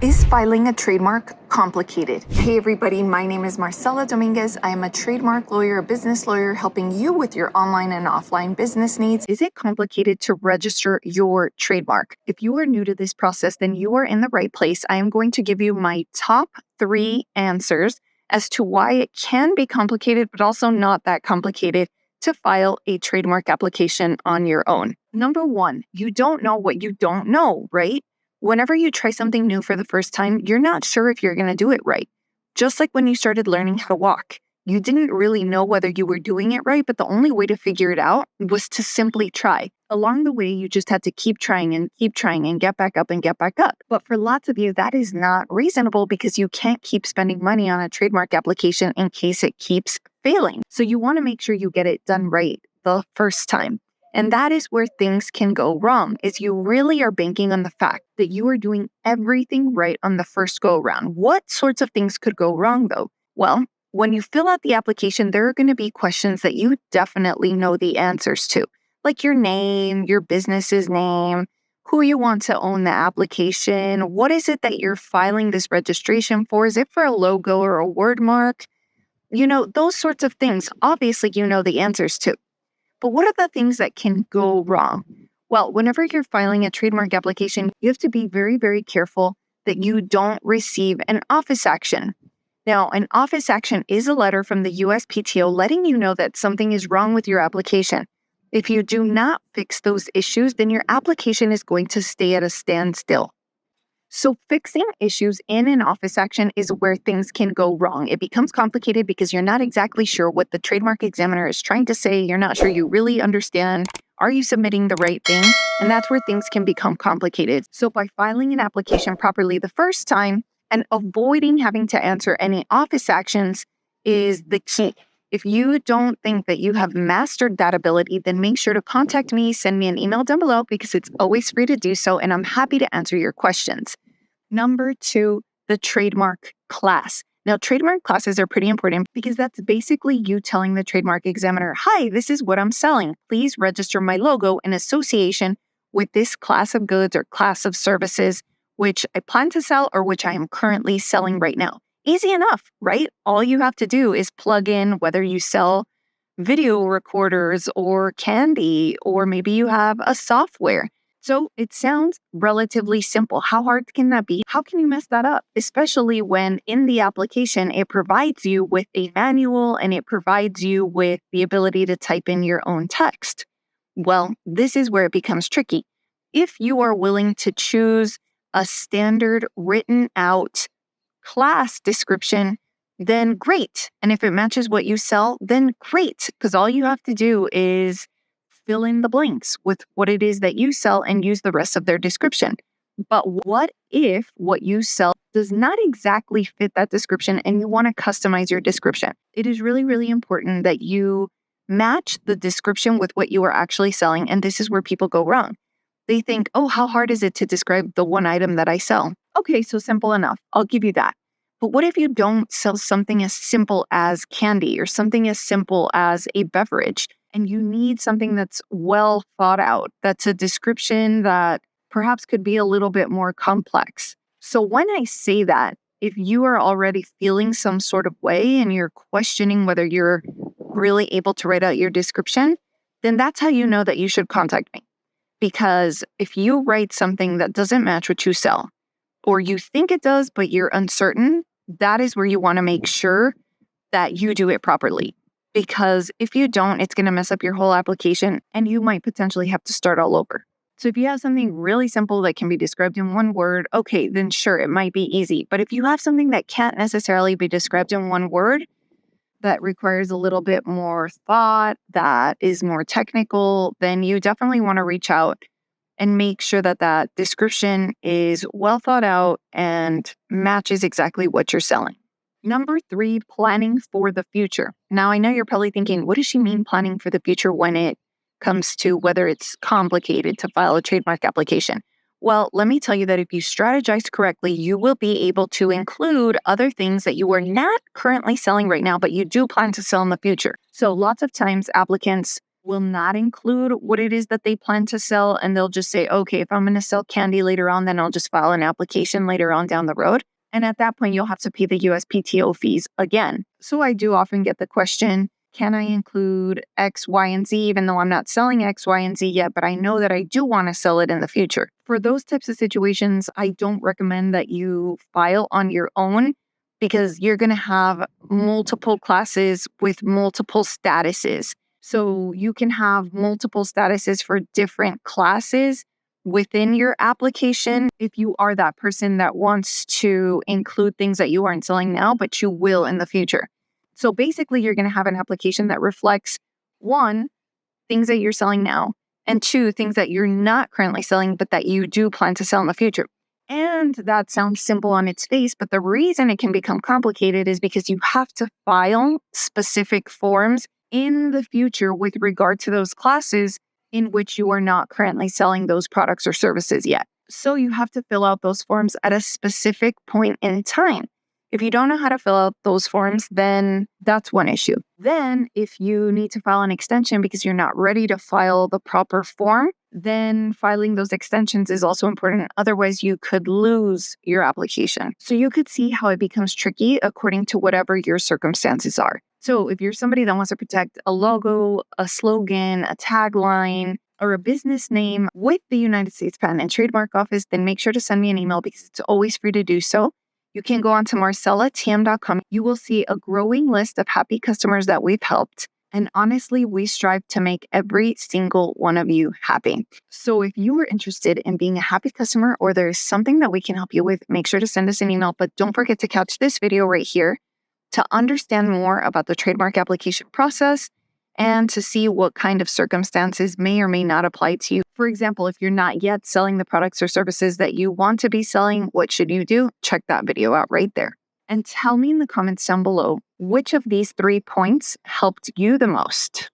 Is filing a trademark complicated? Hey everybody, my name is Marcella Dominguez. I am a trademark lawyer, a business lawyer, helping you with your online and offline business needs. Is it complicated to register your trademark? If you are new to this process, then you are in the right place. I am going to give you my top 3 answers as to why it can be complicated, but also not that complicated to file a trademark application on your own. Number 1, you don't know what you don't know, right? Whenever you try something new for the first time, you're not sure if you're going to do it right. Just like when you started learning how to walk, you didn't really know whether you were doing it right, but the only way to figure it out was to simply try. Along the way, you just had to keep trying and get back up and get back up. But for lots of you, that is not reasonable because you can't keep spending money on a trademark application in case it keeps failing. So you want to make sure you get it done right the first time. And that is where things can go wrong, is you really are banking on the fact that you are doing everything right on the first go around. What sorts of things could go wrong though? Well, when you fill out the application, there are going to be questions that you definitely know the answers to, like your name, your business's name, who you want to own the application, what is it that you're filing this registration for? Is it for a logo or a word mark? Those sorts of things, obviously you know the answers to. But what are the things that can go wrong? Well, whenever you're filing a trademark application, you have to be very, very careful that you don't receive an office action. Now, an office action is a letter from the U.S. PTO letting you know that something is wrong with your application. If you do not fix those issues, then your application is going to stay at a standstill. So fixing issues in an office action is where things can go wrong. It becomes complicated because you're not exactly sure what the trademark examiner is trying to say. You're not sure you really understand. Are you submitting the right thing? And that's where things can become complicated. So by filing an application properly the first time and avoiding having to answer any office actions is the key. If you don't think that you have mastered that ability, then make sure to contact me, send me an email down below because it's always free to do so, and I'm happy to answer your questions. Number 2, the trademark class. Now, trademark classes are pretty important because that's basically you telling the trademark examiner, hi, this is what I'm selling. Please register my logo in association with this class of goods or class of services, which I plan to sell or which I am currently selling right now. Easy enough, right? All you have to do is plug in whether you sell video recorders or candy, or maybe you have a software. So it sounds relatively simple. How hard can that be? How can you mess that up? Especially when in the application, it provides you with a manual and it provides you with the ability to type in your own text. Well, this is where it becomes tricky. If you are willing to choose a standard written out class description, then great. And if it matches what you sell, then great, because all you have to do is fill in the blanks with what it is that you sell and use the rest of their description. But what if what you sell does not exactly fit that description and you want to customize your description? It is really, really important that you match the description with what you are actually selling. And this is where people go wrong. They think, oh, how hard is it to describe the one item that I sell? Okay, so simple enough. I'll give you that. But what if you don't sell something as simple as candy or something as simple as a beverage, and you need something that's well thought out, that's a description that perhaps could be a little bit more complex? So when I say that, if you are already feeling some sort of way and you're questioning whether you're really able to write out your description, then that's how you know that you should contact me. Because if you write something that doesn't match what you sell, or you think it does, but you're uncertain, that is where you want to make sure that you do it properly. Because if you don't, it's going to mess up your whole application and you might potentially have to start all over. So if you have something really simple that can be described in one word, okay, then sure, it might be easy. But if you have something that can't necessarily be described in one word, that requires a little bit more thought, that is more technical, then you definitely want to reach out and make sure that that description is well thought out and matches exactly what you're selling. Number 3, planning for the future. Now, I know you're probably thinking, what does she mean planning for the future when it comes to whether it's complicated to file a trademark application? Well, let me tell you that if you strategize correctly, you will be able to include other things that you are not currently selling right now, but you do plan to sell in the future. So lots of times applicants will not include what it is that they plan to sell. And they'll just say, okay, if I'm going to sell candy later on, then I'll just file an application later on down the road. And at that point, you'll have to pay the USPTO fees again. So I do often get the question, can I include X, Y, and Z, even though I'm not selling X, Y, and Z yet, but I know that I do want to sell it in the future? For those types of situations, I don't recommend that you file on your own because you're going to have multiple classes with multiple statuses. So you can have multiple statuses for different classes within your application if you are that person that wants to include things that you aren't selling now, but you will in the future. So basically, you're going to have an application that reflects, one, things that you're selling now, and two, things that you're not currently selling, but that you do plan to sell in the future. And that sounds simple on its face, but the reason it can become complicated is because you have to file specific forms in the future with regard to those classes in which you are not currently selling those products or services yet. So you have to fill out those forms at a specific point in time. If you don't know how to fill out those forms, then that's one issue. Then if you need to file an extension because you're not ready to file the proper form, then filing those extensions is also important. Otherwise, you could lose your application. So you could see how it becomes tricky according to whatever your circumstances are. So if you're somebody that wants to protect a logo, a slogan, a tagline, or a business name with the United States Patent and Trademark Office, then make sure to send me an email because it's always free to do so. You can go on to marcellatm.com. You will see a growing list of happy customers that we've helped. And honestly, we strive to make every single one of you happy. So if you are interested in being a happy customer or there's something that we can help you with, make sure to send us an email. But don't forget to catch this video right here to understand more about the trademark application process and to see what kind of circumstances may or may not apply to you. For example, if you're not yet selling the products or services that you want to be selling, what should you do? Check that video out right there. And tell me in the comments down below, which of these 3 points helped you the most?